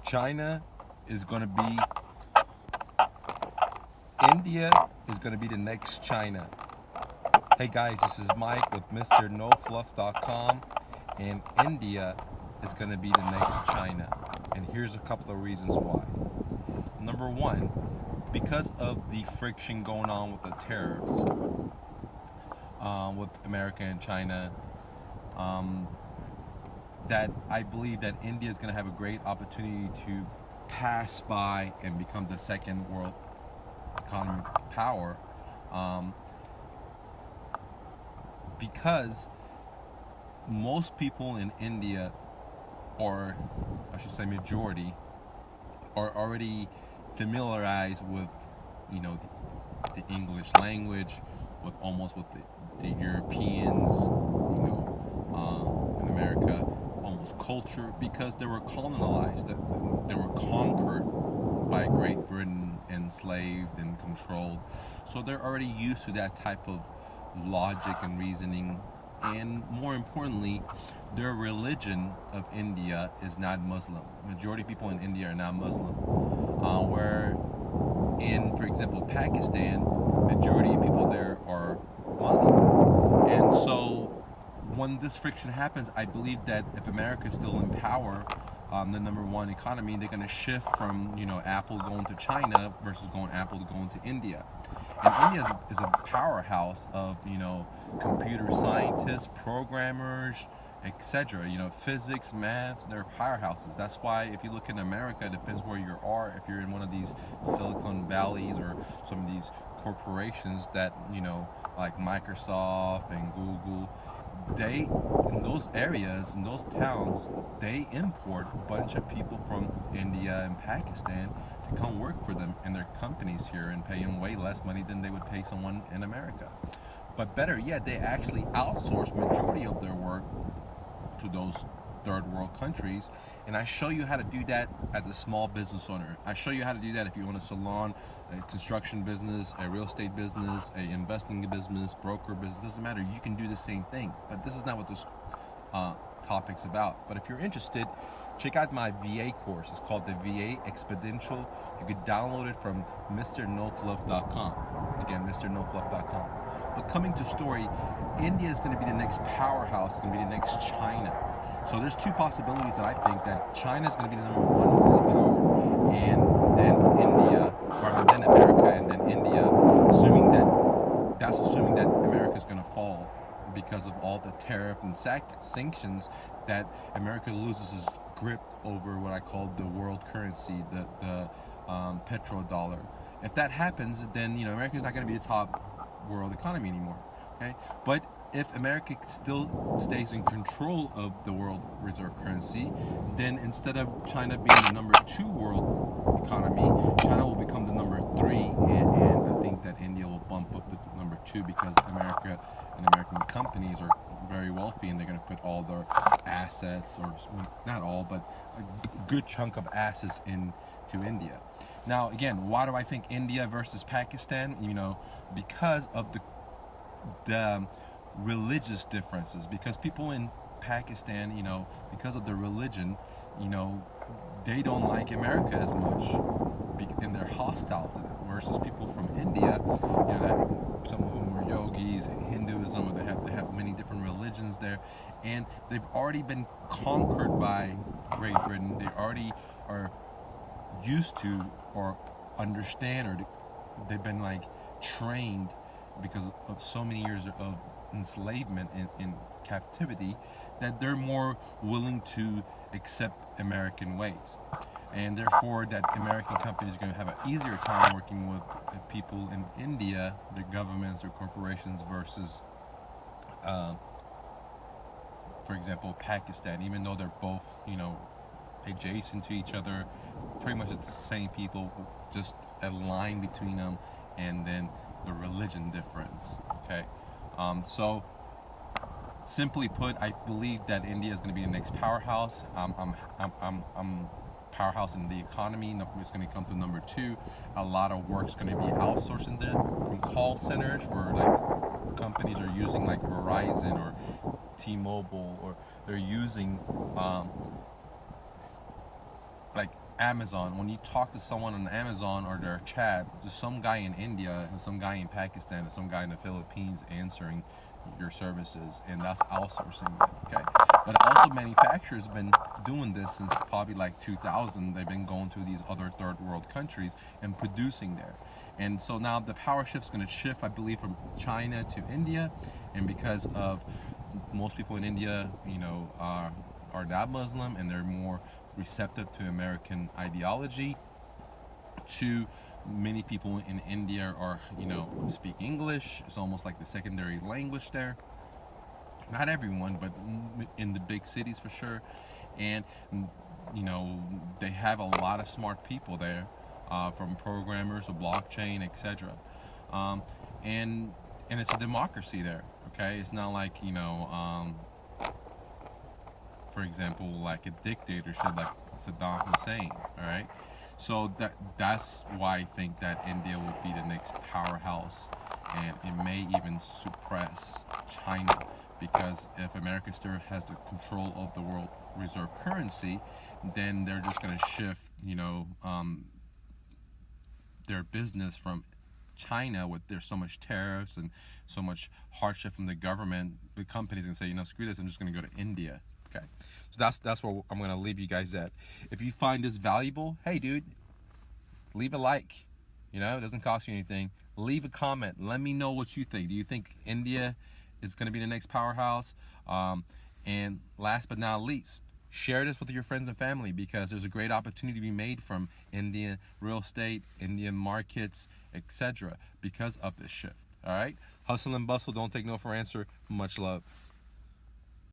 China is going to be, India is going to be the next China. Hey guys, this is Mike with MrNoFluff.com, and India is going to be the next China. And here's a couple of reasons why. Number one, because of the friction going on with the tariffs with America and China, that I believe that India is going to have a great opportunity to pass by and become the second world economic power, because most people in India, or I should say majority, are already familiarized with, the English language, with almost with the Europeans, in America, almost culture, because they were colonized, they were conquered by Great Britain, enslaved and controlled. So they're already used to that type of logic and reasoning. And more importantly, their religion of India is not Muslim. Majority of people in India are not Muslim. Where in, for example, Pakistan, majority of people there are Muslim. And so when this friction happens, I believe that if America is still in power, the number one economy, they're going to shift from Apple going to China versus Apple going to India. And India is a powerhouse of computer scientists, programmers, etc. Physics, maths, they're powerhouses. That's why if you look in America, it depends where you are. If you're in one of these Silicon Valleys or some of these corporations that like Microsoft and Google, they, in those areas, in those towns, they import a bunch of people from India and Pakistan to come work for them in their companies here and pay them way less money than they would pay someone in America. But better yet, they actually outsource majority of their work to those third world countries. And I show you how to do that as a small business owner. I show you how to do that if you own a salon, a construction business, a real estate business, a investing business, broker business. Doesn't matter. You can do the same thing. But this is not what this topic's about. But if you're interested, check out my VA course. It's called the VA Exponential. You could download it from MrNoFluff.com. Again, MrNoFluff.com. But coming to story, India is going to be the next powerhouse. It's going to be the next China. So there's two possibilities that I think that China is going to be the number one world power, and then India, or then America, and then India. Assuming that America is going to fall because of all the tariff and sanctions, that America loses its grip over what I call the world currency, the petrodollar. If that happens, then America is not going to be the top world economy anymore. Okay, but if America still stays in control of the world reserve currency, then instead of China being the number two world economy, China will become the number three, and I think that India will bump up to number two because America and American companies are very wealthy, and they're going to put all their assets, or not all, but a good chunk of assets into India. Now, again, why do I think India versus Pakistan? Because of the religious differences, because people in Pakistan, because of their religion, they don't like America as much, and they're hostile to them. Versus people from India, that some of them are yogis, Hinduism, or they have many different religions there, and they've already been conquered by Great Britain. They already are used to or understand, or they've been trained because of so many years of enslavement in captivity, that they're more willing to accept American ways, and therefore that American companies are going to have an easier time working with people in India, their governments or corporations, versus for example Pakistan. Even though they're both adjacent to each other, pretty much it's the same people, just a line between them, and then the religion difference. Okay, so simply put, I believe that India is going to be the next powerhouse. I'm powerhouse in the economy. It's going to come to number two. A lot of work's going to be outsourced in there, from call centers where companies are using Verizon or T-Mobile, or they're using Amazon. When you talk to someone on Amazon or their chat, there's some guy in India and some guy in Pakistan and some guy in the Philippines answering your services, and that's outsourcing it. Okay, but also manufacturers have been doing this since probably like 2000. They've been going to these other third world countries and producing there. And so now the power shift's going to shift, I believe, from China to India, and because of most people in India, are not Muslim and they're more receptive to American ideology. To many people in India are, speak English. It's almost like the secondary language there. Not everyone, but in the big cities for sure. And they have a lot of smart people there, from programmers to blockchain, etc. And it's a democracy there. Okay, it's not like for example, like a dictatorship like Saddam Hussein. All right, so that's why I think that India will be the next powerhouse, and it may even suppress China, because if America still has the control of the world reserve currency, then they're just going to shift, their business from China, with there's so much tariffs and so much hardship from the government. The companies can say, screw this, I'm just going to go to India. Okay, so that's where I'm going to leave you guys at. If you find this valuable, hey dude, leave a like. It doesn't cost you anything. Leave a comment. Let me know what you think. Do you think India is going to be the next powerhouse? And last but not least, share this with your friends and family, because there's a great opportunity to be made from Indian real estate, Indian markets, etc. because of this shift. All right? Hustle and bustle. Don't take no for answer. Much love.